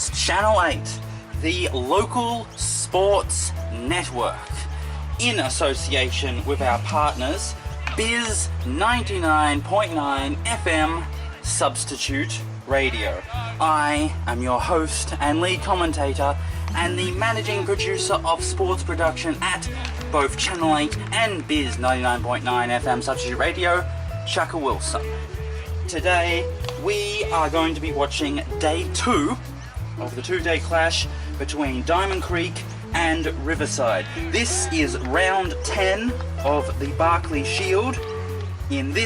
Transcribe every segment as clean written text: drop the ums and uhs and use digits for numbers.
is Channel 8, the local sports network, in association with our partners, Bizz 99.9 FM Substitute Radio. I am your host and lead commentator and the managing producer of sports production at both Channel 8 and Bizz 99.9 FM Substitute Radio, Chukka Wilson. Today we are going to be watching day 2 of the 2-day clash between Diamond Creek and Riverside. This is round 10 of the Barclay Shield in the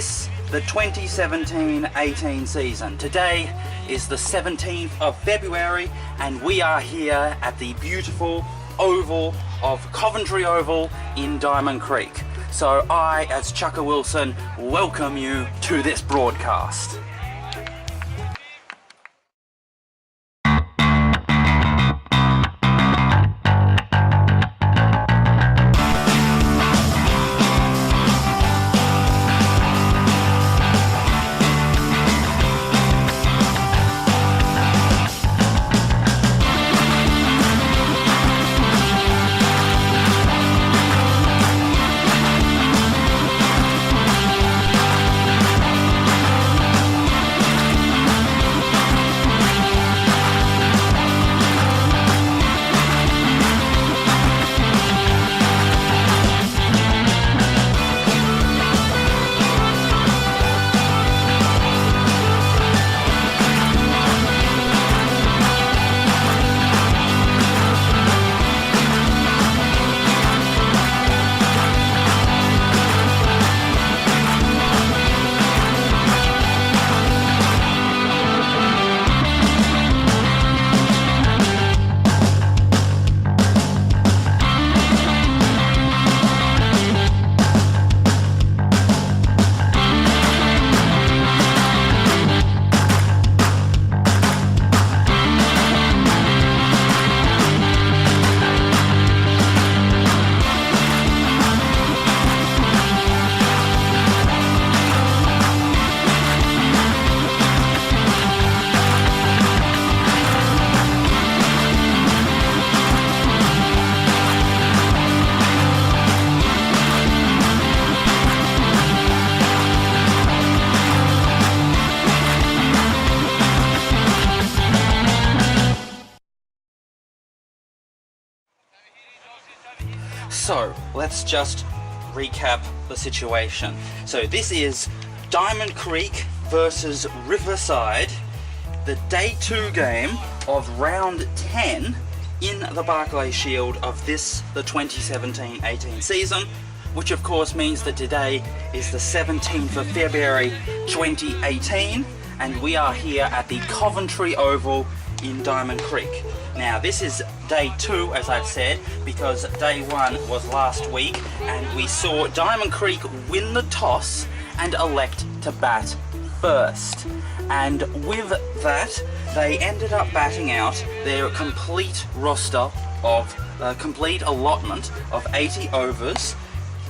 2017-18 season. Today is the 17th of February and we are here at the beautiful oval of Coventry Oval in Diamond Creek. So I, as Chukka Wilson, welcome you to this broadcast. So, let's just recap the situation. So this is Diamond Creek versus Riverside, the day 2 game of round 10 in the Barclay Shield of the 2017-18 season, which of course means that today is the 17th of February 2018, and we are here at the Coventry Oval in Diamond Creek. Now this is day 2, as I've said, because day 1 was last week and we saw Diamond Creek win the toss and elect to bat first. And with that, they ended up batting out their complete roster of complete allotment of 80 overs,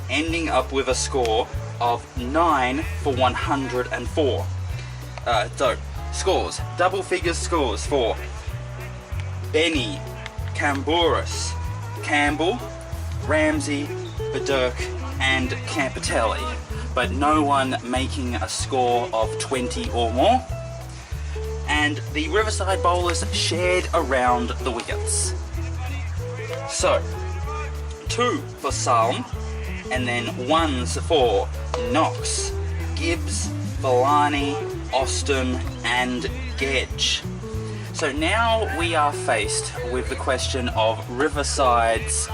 ending up with a score of 9 for 104. So, scores, double figures scores for Benny, Camburis, Campbell, Ramsey, Badurk and Campitelli, but no one making a score of 20 or more. And the Riverside bowlers shared around the wickets. So, 2 for Salm, and then 1s for Knox, Gibbs, Villani, Austin and Gedge. So now we are faced with the question of Riverside's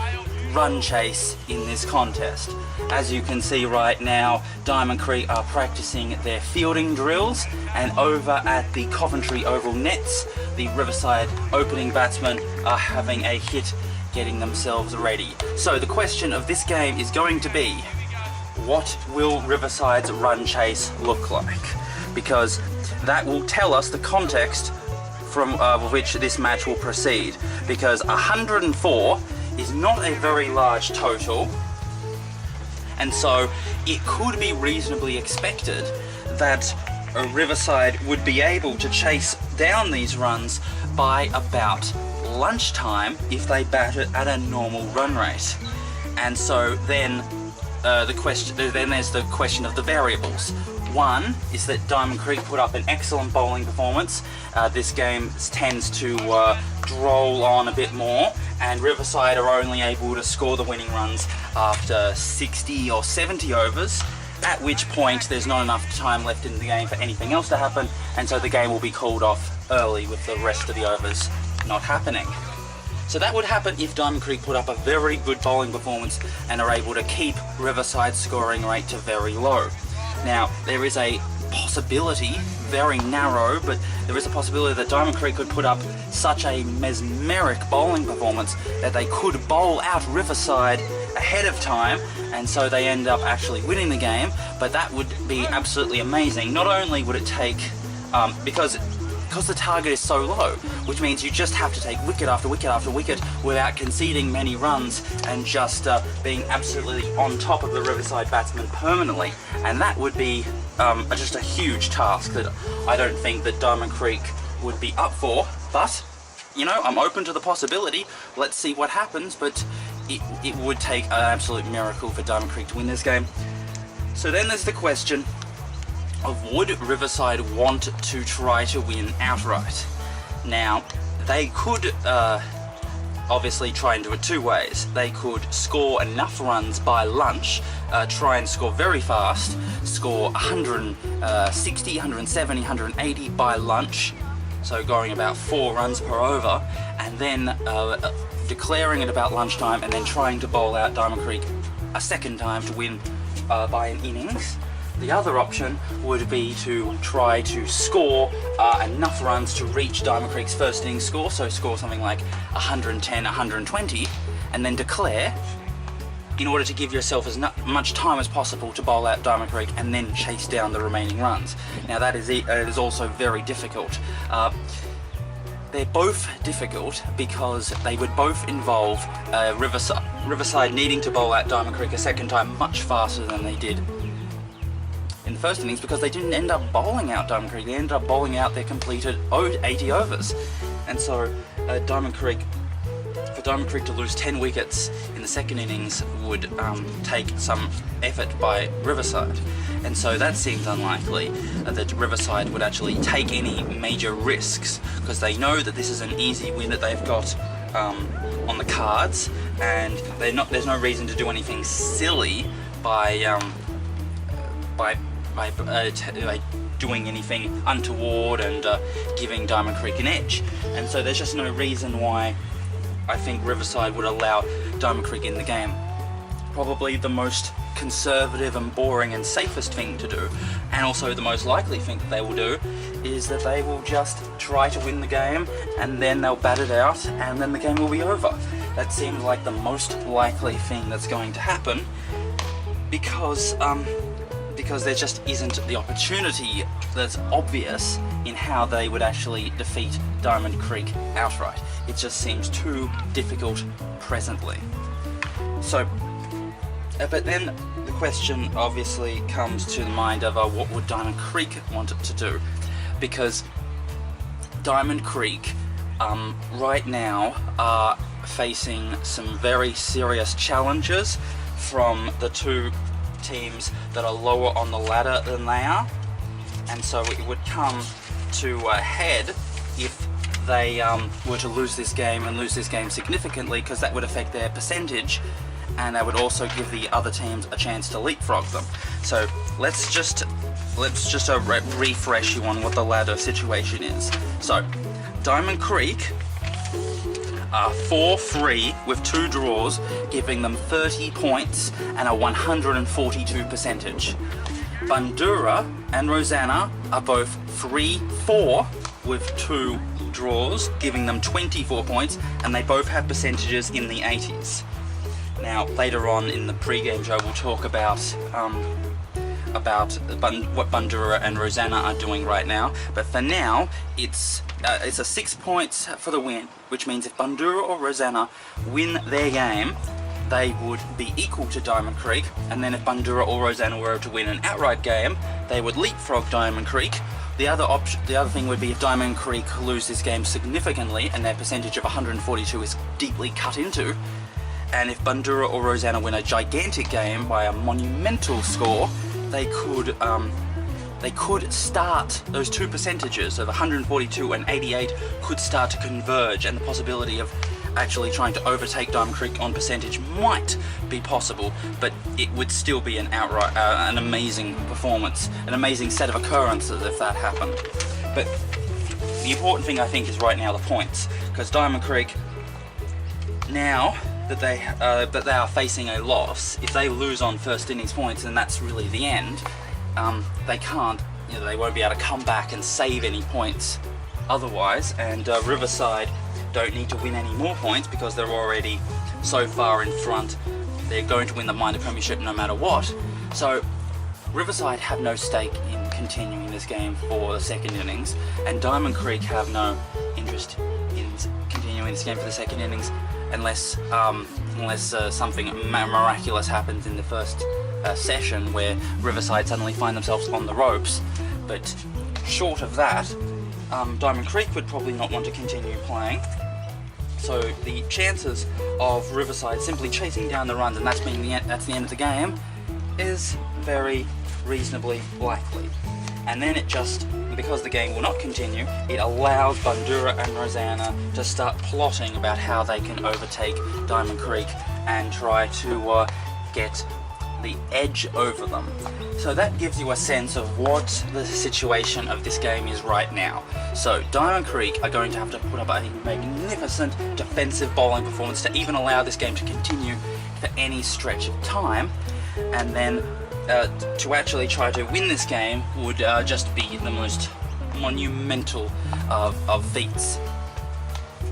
run chase in this contest. As you can see right now, Diamond Creek are practicing their fielding drills, and over at the Coventry Oval nets, the Riverside opening batsmen are having a hit getting themselves ready. So the question of this game is going to be, what will Riverside's run chase look like? Because that will tell us the context from which this match will proceed, because 104 is not a very large total, and so it could be reasonably expected that Riverside would be able to chase down these runs by about lunchtime if they bat it at a normal run rate. And so then there's the question of the variables. One is that Diamond Creek put up an excellent bowling performance. This game tends to droll on a bit more, and Riverside are only able to score the winning runs after 60 or 70 overs, at which point there's not enough time left in the game for anything else to happen, and so the game will be called off early with the rest of the overs not happening. So that would happen if Diamond Creek put up a very good bowling performance and are able to keep Riverside's scoring rate to very low. Now, there is a possibility, very narrow, but there is a possibility that Diamond Creek could put up such a mesmeric bowling performance that they could bowl out Riverside ahead of time, and so they end up actually winning the game. But that would be absolutely amazing. Not only would it take, because the target is so low, which means you just have to take wicket after wicket after wicket without conceding many runs and just being absolutely on top of the Riverside batsmen permanently. And that would be just a huge task that I don't think that Diamond Creek would be up for. But, you know, I'm open to the possibility. Let's see what happens, but it would take an absolute miracle for Diamond Creek to win this game. So then there's the question of, would Riverside want to try to win outright? Now, they could obviously try and do it two ways. They could score enough runs by lunch, try and score very fast, score 160, 170, 180 by lunch, so going about 4 runs per over, and then declaring it about lunchtime and then trying to bowl out Diamond Creek a second time to win by an innings. The other option would be to try to score enough runs to reach Diamond Creek's first innings score, so score something like 110, 120, and then declare, in order to give yourself as much time as possible to bowl out Diamond Creek and then chase down the remaining runs. Now that is also very difficult. They're both difficult because they would both involve Riverside needing to bowl out Diamond Creek a second time much faster than they did in the first innings, because they didn't end up bowling out Diamond Creek. They ended up bowling out their completed 80 overs. And so for Diamond Creek to lose 10 wickets in the second innings would take some effort by Riverside. And so that seems unlikely that Riverside would actually take any major risks, because they know that this is an easy win that they've got on the cards, and there's no reason to do anything silly by doing anything untoward and giving Diamond Creek an edge. And so there's just no reason why I think Riverside would allow Diamond Creek in the game. Probably the most conservative and boring and safest thing to do, and also the most likely thing that they will do, is that they will just try to win the game and then they'll bat it out and then the game will be over. That seems like the most likely thing that's going to happen, because there just isn't the opportunity that's obvious in how they would actually defeat Diamond Creek outright. It just seems too difficult presently. So, but then the question obviously comes to the mind of what would Diamond Creek want it to do? Because Diamond Creek right now are facing some very serious challenges from the two teams that are lower on the ladder than they are, and so it would come to a head if they were to lose this game, and lose this game significantly, because that would affect their percentage, and that would also give the other teams a chance to leapfrog them. So let's just refresh you on what the ladder situation is. So Diamond Creek are 4-3 with 2 draws, giving them 30 points and a 142 percentage. Bandura and Rosanna are both 3-4 with 2 draws, giving them 24 points, and they both have percentages in the 80s. Now, later on in the pre-game show, we'll talk about what Bandura and Rosanna are doing right now, but for now, it's a 6 points for the win, which means if Bandura or Rosanna win their game, they would be equal to Diamond Creek, and then if Bandura or Rosanna were to win an outright game, they would leapfrog Diamond Creek The other thing would be if Diamond Creek lose this game significantly and their percentage of 142 is deeply cut into, and if Bandura or Rosanna win a gigantic game by a monumental score, they could start, those two percentages of 142 and 88 could start to converge, and the possibility of actually trying to overtake Diamond Creek on percentage might be possible, but it would still be an outright, an amazing performance, an amazing set of occurrences if that happened. But the important thing I think is right now the points, because Diamond Creek, now that they are facing a loss, if they lose on first innings points, then that's really the end. They can't, they won't be able to come back and save any points otherwise, and Riverside don't need to win any more points because they're already so far in front. They're going to win the minor premiership no matter what. So Riverside have no stake in continuing this game for the second innings, and Diamond Creek have no interest in continuing this game for the second innings unless something miraculous happens in the first session where Riverside suddenly find themselves on the ropes. But short of that, Diamond Creek would probably not want to continue playing. So the chances of Riverside simply chasing down the runs and that's the end of the game is very reasonably likely. And then it just, because the game will not continue, it allows Bandura and Rosanna to start plotting about how they can overtake Diamond Creek and try to get the edge over them. So that gives you a sense of what the situation of this game is right now. So Diamond Creek are going to have to put up a magnificent defensive bowling performance to even allow this game to continue for any stretch of time, and then to actually try to win this game would just be the most monumental of feats.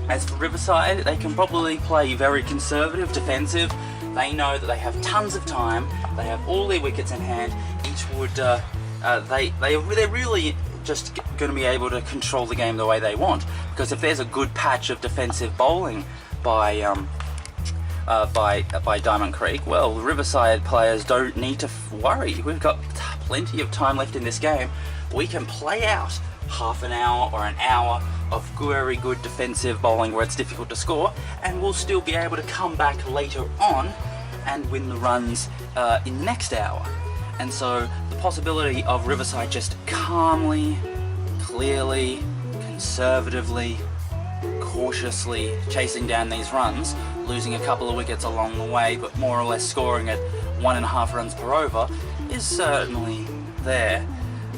As for Riverside, they can probably play very conservative, defensive. They know that they have tons of time, they have all their wickets in hand. Each would, they're really just going to be able to control the game the way they want, because if there's a good patch of defensive bowling by Diamond Creek, well, Riverside players don't need to worry. We've got plenty of time left in this game. We can play out half an hour or an hour of very good defensive bowling where it's difficult to score, and we'll still be able to come back later on and win the runs in the next hour. And so the possibility of Riverside just calmly, clearly, conservatively, cautiously chasing down these runs, losing a couple of wickets along the way, but more or less scoring at 1.5 runs per over, is certainly there.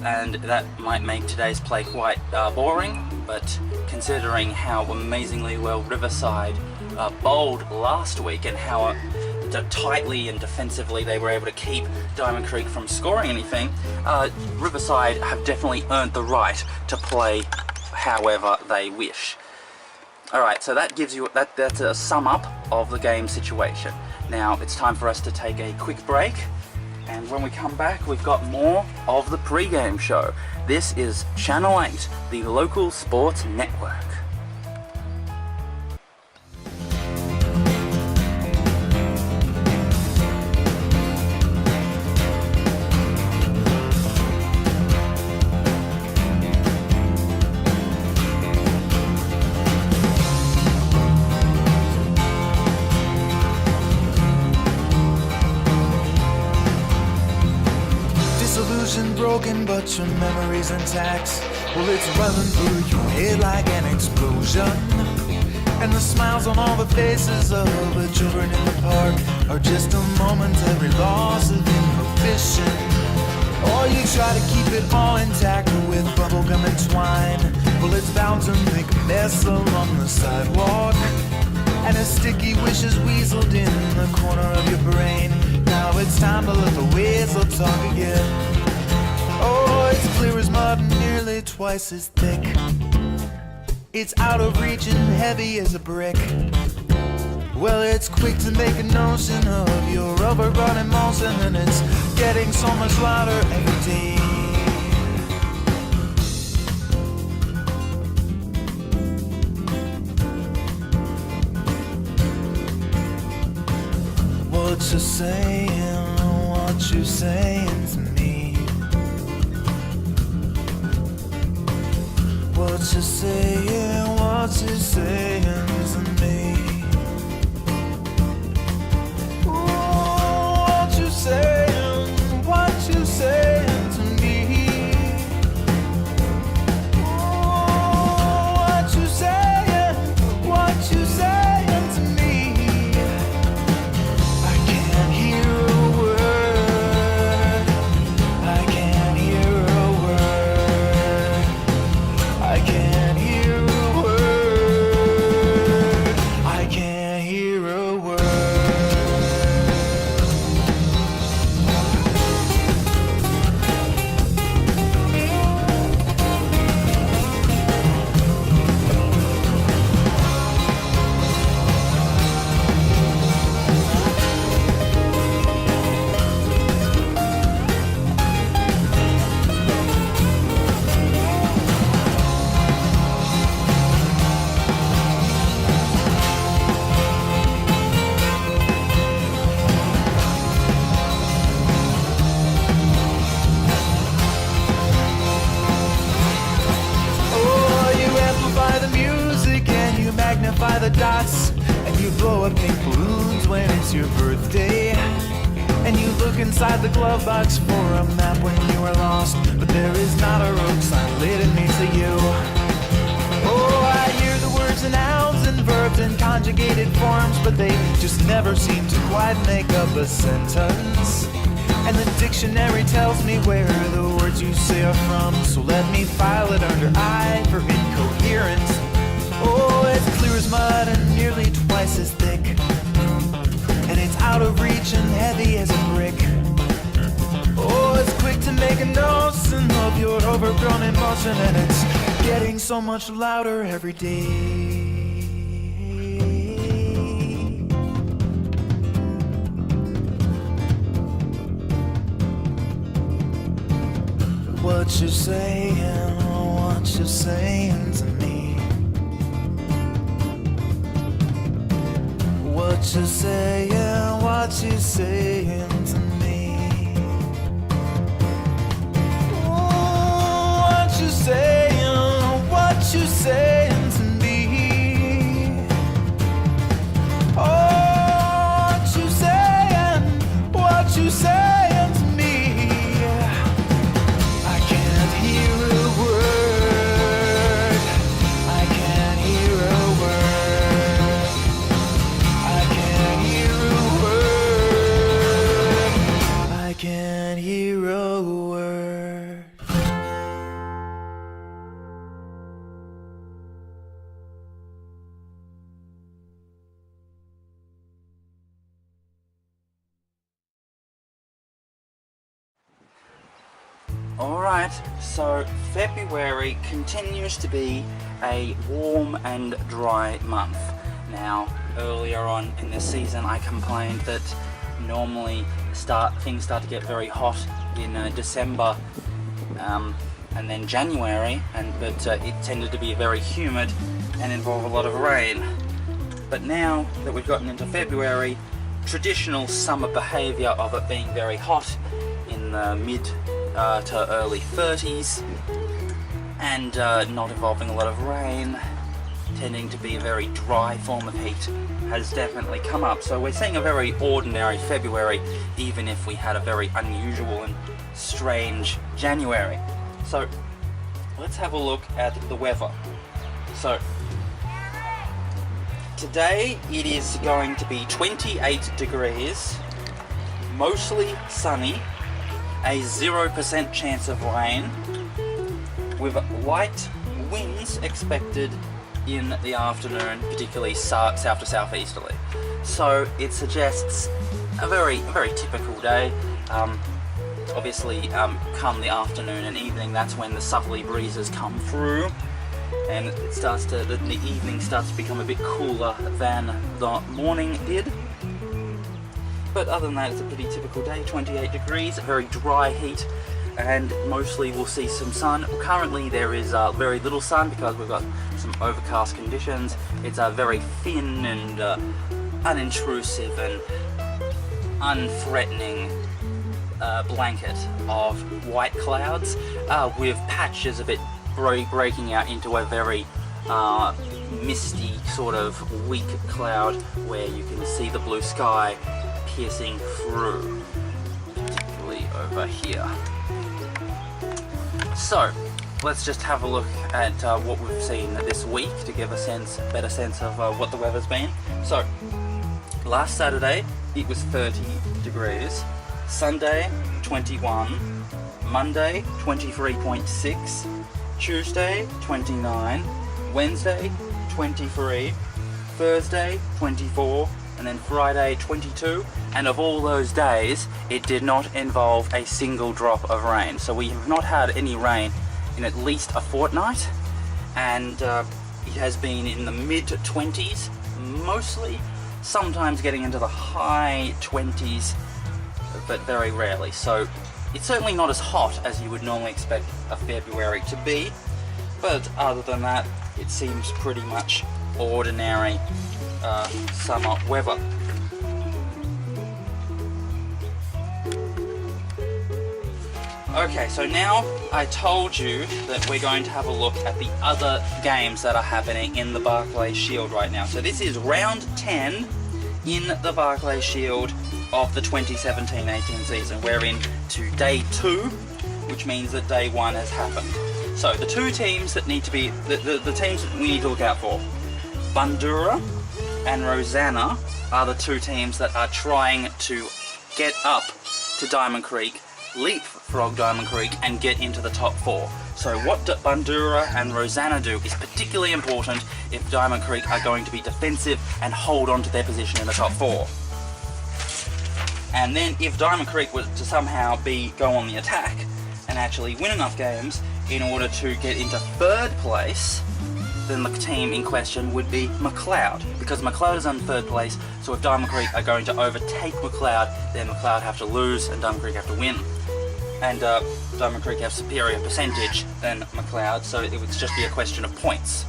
And that might make today's play quite boring, but considering how amazingly well Riverside bowled last week and how tightly and defensively they were able to keep Diamond Creek from scoring anything, Riverside have definitely earned the right to play however they wish. Alright, so that gives you, that's a sum up of the game situation. Now it's time for us to take a quick break, and when we come back we've got more of the pre-game show. This is Channel 8, the local sports network. Broken, but your memory's intact. Well, it's running through your head like an explosion, and the smiles on all the faces of the children in the park are just a momentary loss of inhibition. Or you try to keep it all intact with bubblegum and twine. Well, it's bound to make a mess along the sidewalk, and a sticky wish is weaseled in the corner of your brain. Now it's time to let the weasel talk again. Oh, it's clear as mud and nearly twice as thick. It's out of reach and heavy as a brick. Well, it's quick to make a notion of your rubber bud emulsion, and it's getting so much louder every day. What you're saying, what you're saying to me. What you saying, what you saying to me? Ooh, what you saying, what you saying to me? Ooh, what you saying, what you saying to me? I can't hear a word, I can't hear a word, I can't hear a word, I can't hear a word. Oh, you amplify the music and you magnify the dots, and you blow up pink balloons when it's your birthday, and you look inside the glove box for a map when you are lost, but there is not a road sign leading me to you. Oh, I hear the words and nouns and verbs and conjugated forms, but they just never seem to quite make up a sentence. And the dictionary tells me where the words you say are from, so let me file it under I for incoherence. Oh, it's clear as mud and nearly twice as thick, and it's out of reach and heavy as a brick. Oh, it's quick to make a notion of your overgrown emotion, and it's getting so much louder every day. What you saying to me? What you saying to me? Ooh, what you saying to me? Oh, what you saying to me? I can't hear a word, I can't hear a word, I can't hear a word, I can't hear a word. Alright, so February continues to be a warm and dry month. Now, earlier on in this season I complained that normally things start to get very hot in December and then January, but it tended to be very humid and involve a lot of rain. But now that we've gotten into February, traditional summer behaviour of it being very hot in the mid to early 30s and not involving a lot of rain, tending to be a very dry form of heat, has definitely come up. So we're seeing a very ordinary February, even if we had a very unusual and strange January. So let's have a look at the weather. So today it is going to be 28 degrees, mostly sunny, a 0% chance of rain, with light winds expected in the afternoon, particularly south to southeasterly. So it suggests a very typical day. Obviously, come the afternoon and evening, that's when the southerly breezes come through, and it starts to the evening starts to become a bit cooler than the morning did. But other than that, it's a pretty typical day. 28 degrees, very dry heat, and mostly we'll see some sun. Currently there is very little sun because we've got some overcast conditions. It's a very thin and unintrusive and unthreatening blanket of white clouds with patches of it breaking out into a very misty sort of weak cloud where you can see the blue sky piercing through, particularly over here. So let's just have a look at what we've seen this week to give a better sense of what the weather's been. So last Saturday it was 30 degrees, Sunday 21, Monday 23.6, Tuesday 29, Wednesday 23, Thursday 24, and then Friday 22. And of all those days, it did not involve a single drop of rain. So we have not had any rain in at least a fortnight, and it has been in the mid-20s mostly, sometimes getting into the high 20s, but very rarely. So it's certainly not as hot as you would normally expect a February to be, but other than that, it seems pretty much ordinary summer weather. Okay, so now I told you that we're going to have a look at the other games that are happening in the Barclay Shield right now. So this is round 10 in the Barclay Shield of the 2017-18 season. We're into day 2, which means that day 1 has happened. So the two teams that need to be, the teams that we need to look out for, Bandura and Rosanna, are the two teams that are trying to get up to Diamond Creek, leapfrog Diamond Creek, and get into the top 4. So what Bandura and Rosanna do is particularly important if Diamond Creek are going to be defensive and hold on to their position in the top 4. And then if Diamond Creek was to somehow go on the attack and actually win enough games in order to get into 3rd place, then the team in question would be McLeod, because McLeod is in 3rd place. So if Diamond Creek are going to overtake McLeod, then McLeod have to lose and Diamond Creek have to win. And Diamond Creek have superior percentage than McLeod, so it would just be a question of points.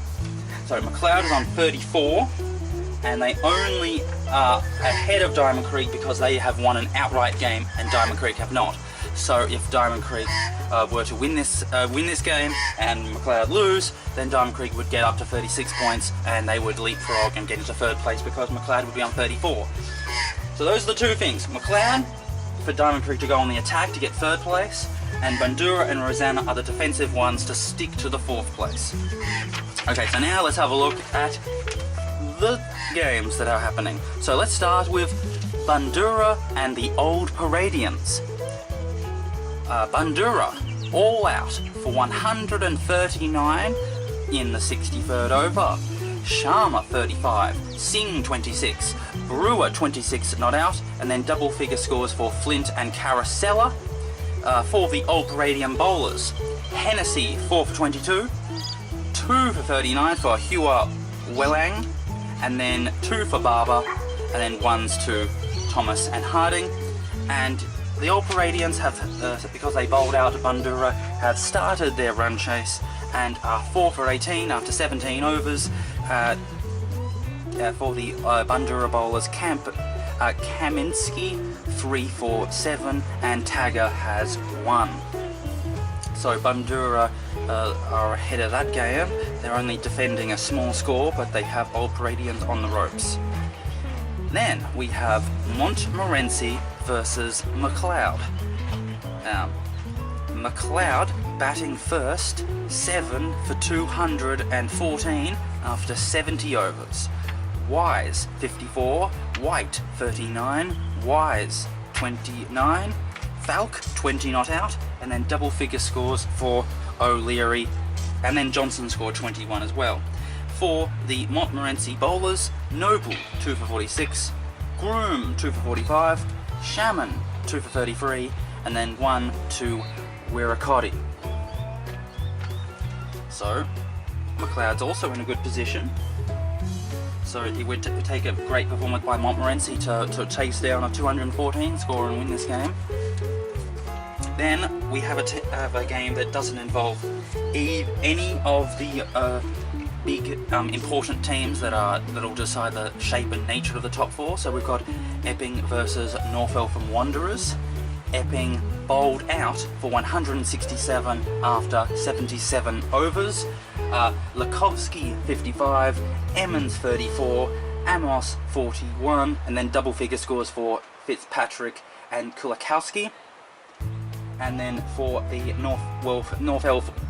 So McLeod is on 34, and they only are ahead of Diamond Creek because they have won an outright game and Diamond Creek have not. So if Diamond Creek were to win this game and McLeod lose, then Diamond Creek would get up to 36 points and they would leapfrog and get into 3rd place because McLeod would be on 34. So those are the two things. McLeod for Diamond Creek to go on the attack to get 3rd place, and Bandura and Rosanna are the defensive ones to stick to the 4th place. Okay, so now let's have a look at the games that are happening. So let's start with Bandura and the Old Paradians. Bandura all out for 139 in the 63rd over. Sharma 35, Singh 26, Brewer 26 not out, and then double figure scores for Flint and Caracella. For the Old Paradian bowlers, Hennessy 4 for 22, 2 for 39 for Hua Wellang, and then 2 for Barber, and then 1s to Thomas and Harding. And the Old Paradians have, because they bowled out Bandura, have started their run chase and are 4 for 18 after 17 overs. For the Bandura bowlers, Kaminsky 3 for 7, and Tagger has 1. So Bandura are ahead of that game. They're only defending a small score, but they have Old Paradians on the ropes. Then we have Montmorency versus McLeod. McLeod batting first, 7 for 214 after 70 overs. Wise 54, White 39, Wise 29, Falk 20 not out, and then double figure scores for O'Leary, and then Johnson scored 21 as well. For the Montmorency bowlers, Noble 2 for 46, Groom 2 for 45, Shaman 2 for 33, and then 1 to Wirrakotty. So McLeod's also in a good position. So it would take a great performance by Montmorency to chase down a 214 score and win this game. Then we have a game that doesn't involve any of the big important teams that'll decide the shape and nature of the top 4. So we've got Epping versus North Eltham Wanderers. Epping bowled out for 167 after 77 overs. Lakovsky 55, Emmons 34, Amos 41, and then double figure scores for Fitzpatrick and Kulakowski. And then for the North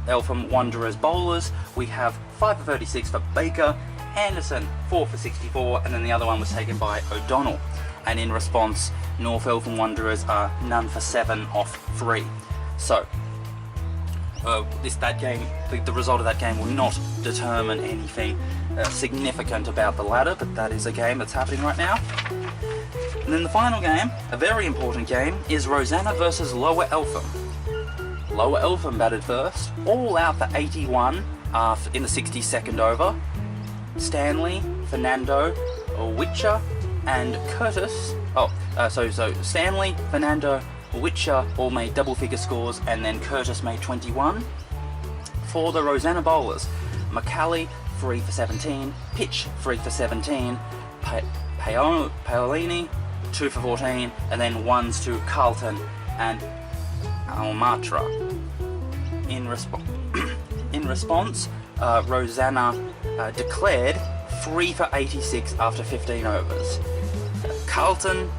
Eltham Wanderers bowlers, we have 5 for 36 for Baker, Anderson 4 for 64, and then the other one was taken by O'Donnell. And in response, North Eltham Wanderers are none for 7 off 3. So that game, the result of that game will not determine anything significant about the ladder, but that is a game that's happening right now. And then the final game, a very important game, is Rosanna versus Lower Eltham. Lower Eltham batted first, all out for 81 in the 62nd over. Stanley, Fernando, Witcher, and Curtis. So Stanley, Fernando, Witcher all made double figure scores, and then Curtis made 21. For the Rosanna bowlers, McCallie 3 for 17, Pitch 3 for 17, Paolini 2 for 14, and then ones to Carlton and Almatra. In response, Rosanna declared 3 for 86 after 15 overs. Carlton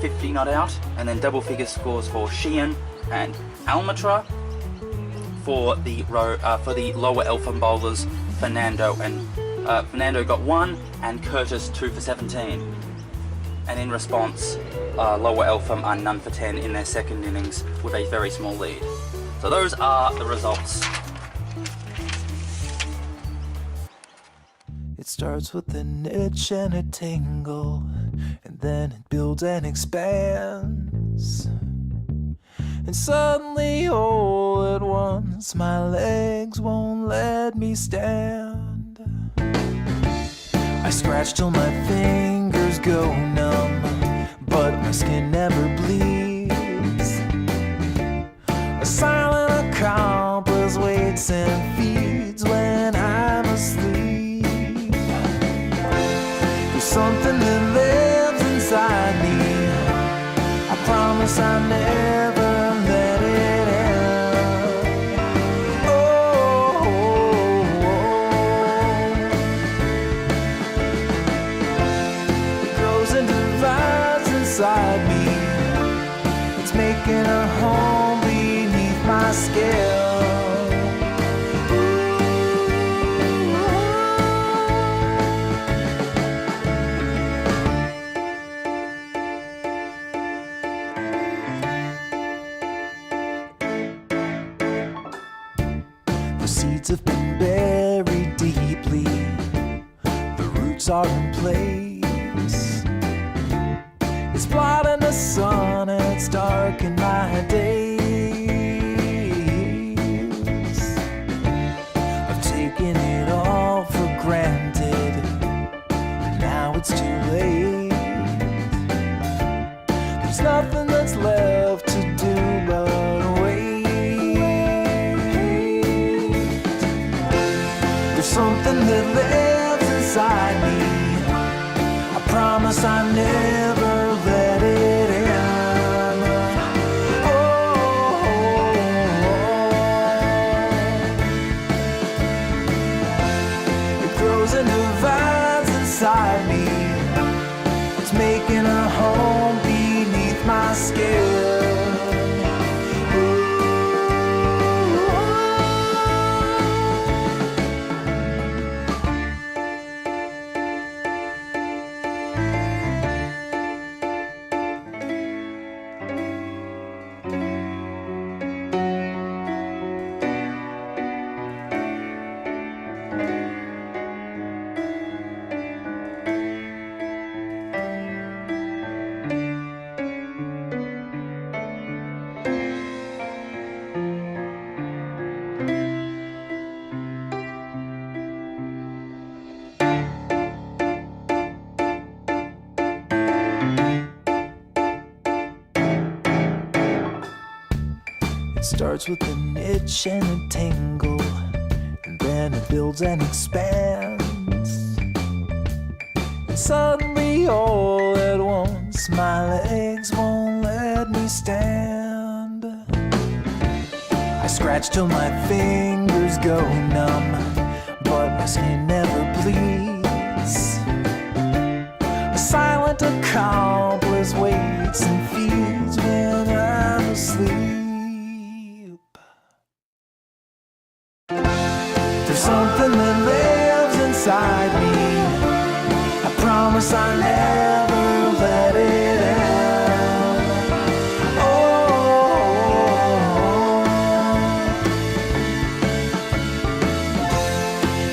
50 not out, and then double figure scores for Sheehan and Almatra. For the Lower Eltham bowlers, Fernando got 1 and Curtis 2 for 17. And in response, Lower Eltham are none for 10 in their second innings with a very small lead. So those are the results. It starts with an itch and a tingle, and then it builds and expands. And suddenly, all at once, my legs won't let me stand. I scratch till my fingers go numb, but my skin never bleeds. A silent accomplice waits and feeds when I'm asleep. There's something that lives inside me. I promise I never let it end. Oh, it grows and divides inside me. It's making a home beneath my skin. Have been buried deeply, the roots are in place. It's blotting the sun and it's darkened my days. I've taken it all for granted, and now it's too late. There's nothing that's left to do but wait. Something that lives inside me. I promise I never let it end. Oh, it grows and divides inside me. It's making a home beneath my skin. Starts with an itch and a tingle, and then it builds and expands. And suddenly, all at once, my legs won't let me stand. scratch till my fingers go numb, but my skin never bleeds. A silent accomplice waits and feeds when I'm asleep. There's something that lives inside me. I promise I'll never let it out.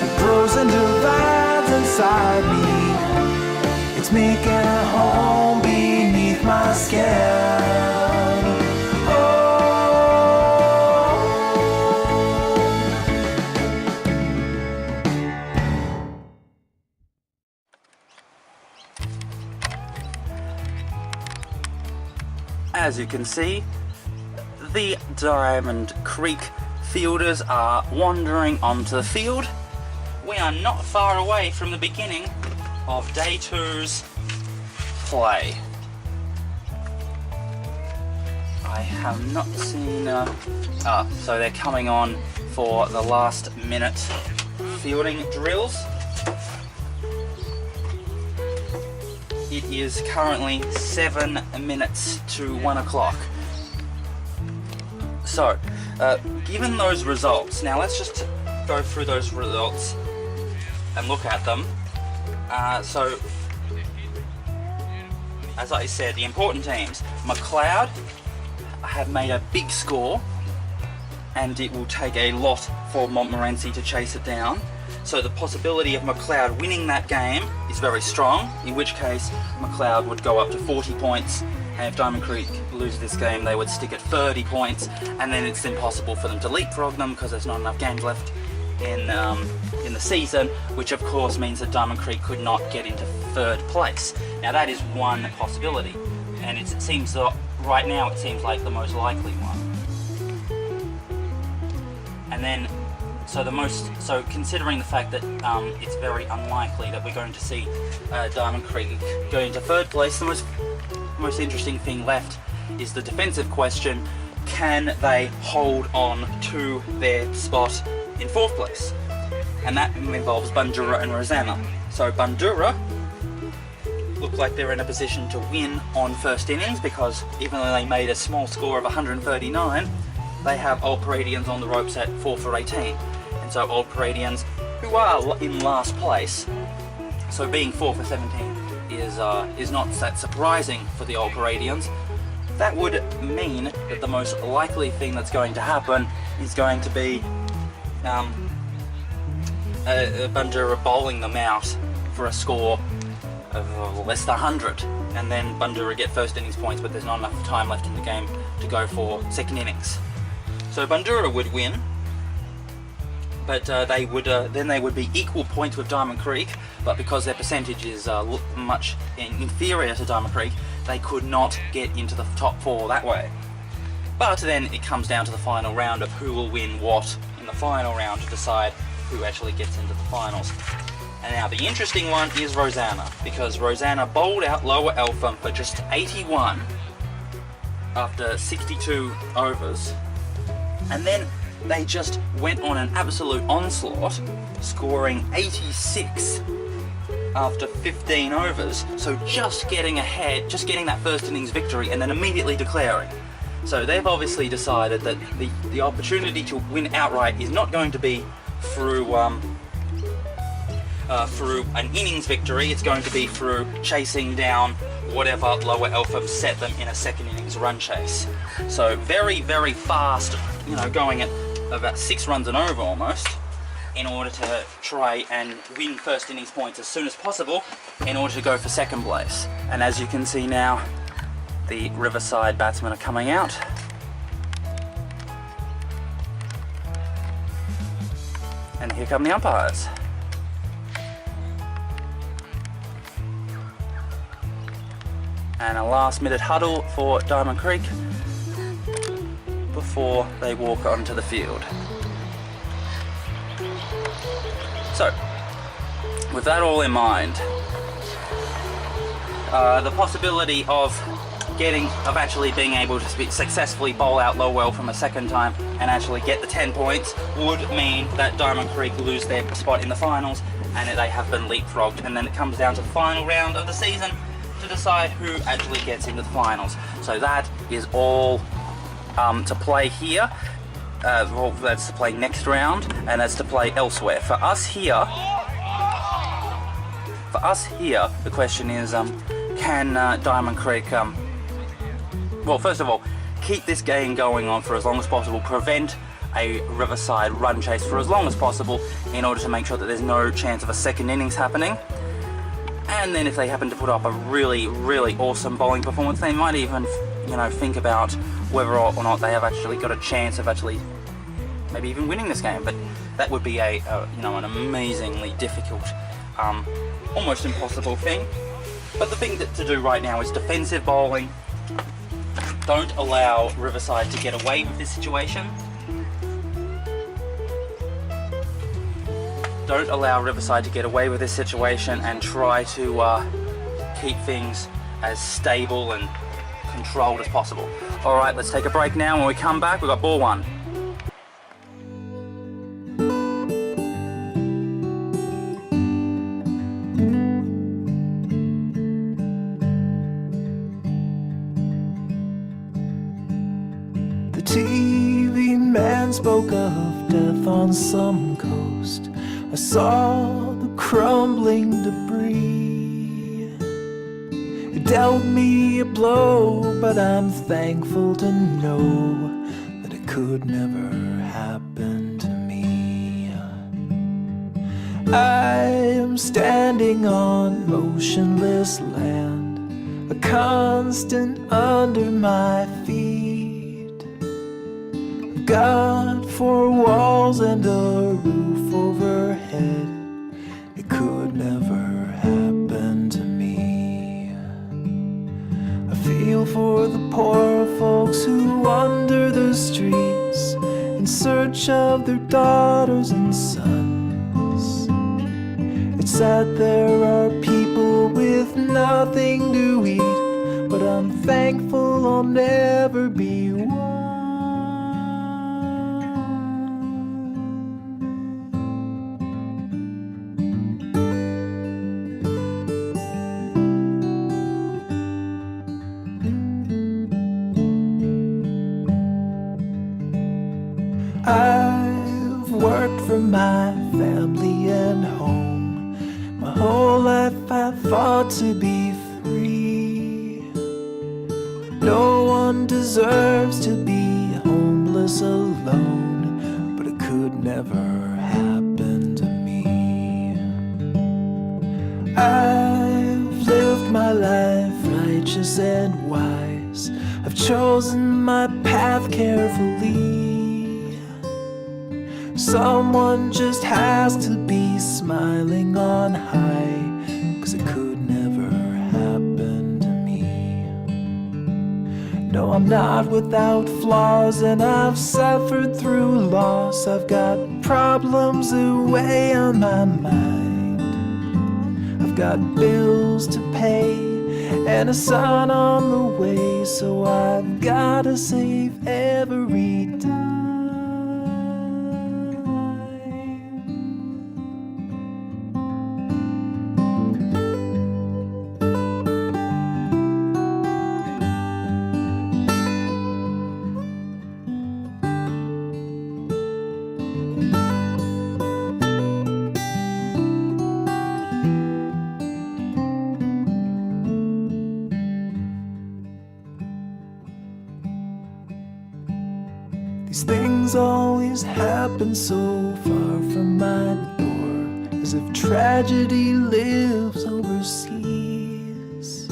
It grows and divides inside me. It's making a home beneath my skin. As you can see, the Diamond Creek fielders are wandering onto the field. We are not far away from the beginning of day 2's play. I have not seen... so they're coming on for the last minute fielding drills. It is currently 7 minutes to 1 o'clock. So, given those results, now let's just go through those results and look at them. So, as I said, the important teams, McLeod have made a big score, and it will take a lot for Montmorency to chase it down. So the possibility of McLeod winning that game is very strong, in which case McLeod would go up to 40 points, and if Diamond Creek lose this game they would stick at 30 points, and then it's impossible for them to leapfrog them because there's not enough games left in the season, which of course means that Diamond Creek could not get into 3rd place. Now that is one possibility, and it seems that right now it seems like the most likely one. And then so considering the fact that it's very unlikely that we're going to see Diamond Creek go into 3rd place, the most interesting thing left is the defensive question: can they hold on to their spot in 4th place? And that involves Bandura and Rosanna. So Bandura look like they're in a position to win on first innings, because even though they made a small score of 139, they have Old Paradians on the ropes at 4 for 18. And so Old Paradians, who are in last place, so being 4 for 17 is not that surprising for the Old Paradians. That would mean that the most likely thing that's going to happen is going to be Bandura bowling them out for a score of less than 100, and then Bandura get first innings points, but there's not enough time left in the game to go for second innings. So Bandura would win, but they would be equal points with Diamond Creek, but because their percentage is much inferior to Diamond Creek, they could not get into the top 4 that way. But then it comes down to the final round of who will win what in the final round to decide who actually gets into the finals. And now the interesting one is Rosanna, because Rosanna bowled out Lower Eltham for just 81 after 62 overs, and then they just went on an absolute onslaught, scoring 86 after 15 overs, so just getting ahead, just getting that first innings victory and then immediately declaring. So they've obviously decided that the opportunity to win outright is not going to be through an innings victory, it's going to be through chasing down whatever Lower Eltham set them in a second innings run chase. So very, very fast, going at about 6 runs an over almost, in order to try and win first innings points as soon as possible in order to go for second place. And as you can see now, the Riverside batsmen are coming out. And here come the umpires. And a last minute huddle for Diamond Creek before they walk onto the field. So, with that all in mind, the possibility of actually being able to successfully bowl out Lowell from a second time and actually get the 10 points would mean that Diamond Creek lose their spot in the finals and that they have been leapfrogged, and then it comes down to the final round of the season to decide who actually gets into the finals. So that is all to play here. Well, that's to play next round, and that's to play elsewhere. For us here, the question is, can Diamond Creek, well, first of all, keep this game going on for as long as possible, prevent a Riverside run chase for as long as possible in order to make sure that there's no chance of a second innings happening. And then if they happen to put up a really, really awesome bowling performance, they might even, you know, think about whether or not they have actually got a chance of actually maybe even winning this game. But that would be you know, an amazingly difficult, almost impossible thing. But the thing to do right now is defensive bowling. Don't allow Riverside to get away with this situation. Don't allow Riverside to get away with this situation, and try to keep things as stable and controlled as possible. Alright, let's take a break now. When we come back, we've got ball one. The TV man spoke of death on some coast. I saw the crumbling debris. It dealt me a blow, but I'm thankful to know that it could never happen to me. I am standing on motionless land, a constant under my feet. I've got four walls and a roof overhead. It could never happen to me. I feel for the poor folks who wander the streets in search of their daughters and sons. It's sad there are people with nothing to eat, but I'm thankful I'll never be one. I've worked for my family and home. My whole life I fought to be free. No one deserves to be homeless alone, but it could never happen to me. I've lived my life righteous and wise. I've chosen my path carefully. Someone just has to be smiling on high, 'cause it could never happen to me. No, I'm not without flaws, and I've suffered through loss. I've got problems away on my mind. I've got bills to pay and a son on the way, so I've gotta save every dime. These things always happen so far from my door, as if tragedy lives overseas.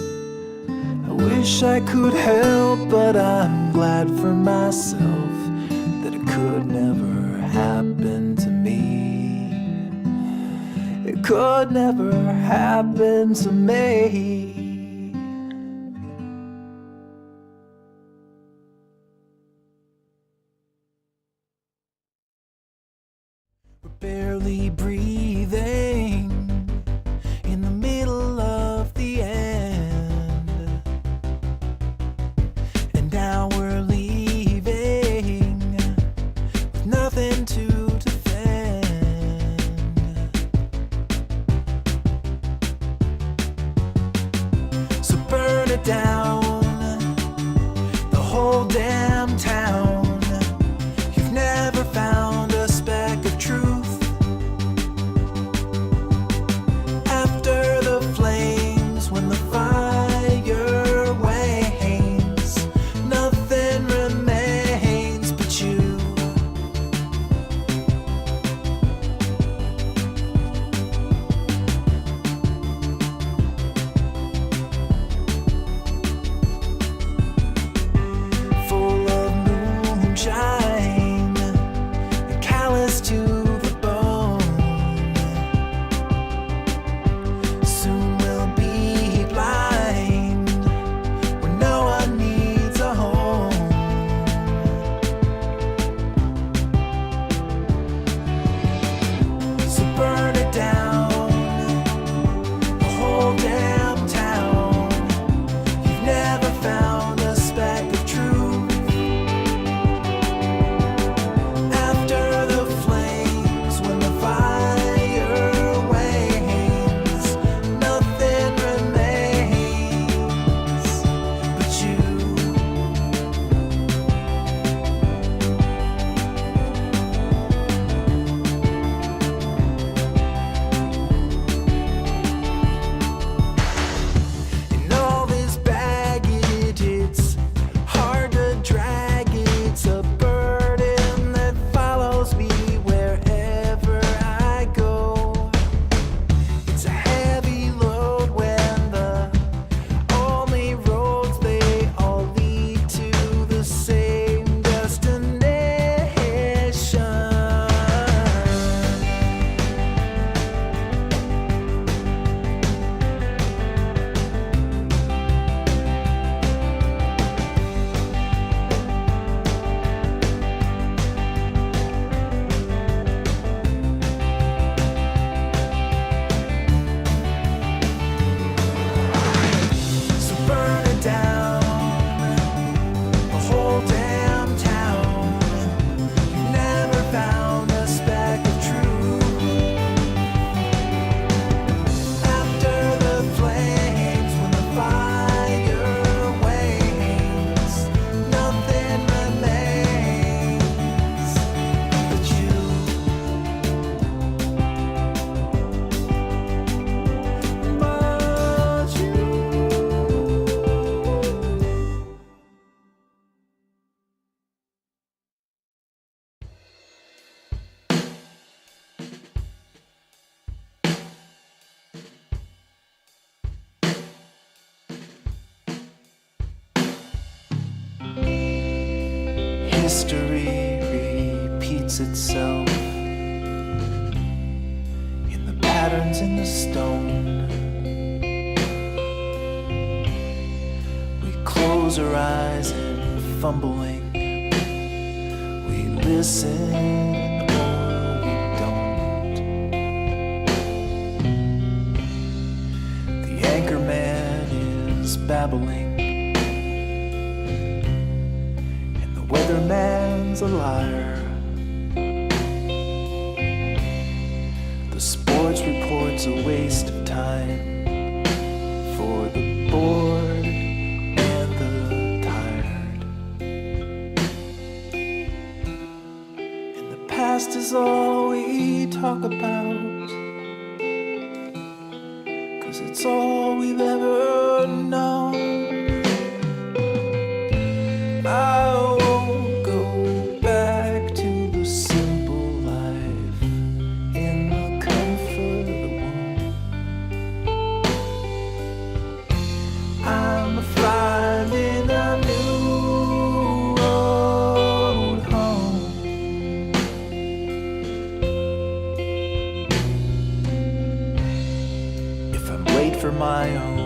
I wish I could help, but I'm glad for myself that it could never happen to me. It could never happen to me. Barely breathing in the middle of the end. it down, the whole damn town. You've never found a speck of truth. After the flames, when the fire wanes, nothing remains but you. Full of moonshine and callous to the bone. Soon we'll be blind when no one needs a home. So burn it down, the whole damn town. You've never found a speck of truth. After the flames, when the fire wanes, nothing remains but you. And all this baggage, it's hard to drag. It's a burden that follows me wherever I go. It's a heavy load when the only roads, they all lead to the same destination. So burn it down, the whole damn town. You've never found a speck of truth. After the flames, when the fire wanes, nothing remains but you. But you. History repeats itself in the patterns in the stone. We close our eyes and fumbling, we listen or we don't. The anchor man is babbling, and the weatherman's a liar. The sports report's a waste of time for the bored and the tired. And the past is all we talk about, 'cause it's all we've ever known. I won't go back to the simple life in the comfort of the womb. I'm finding a new road home. If I'm late for my own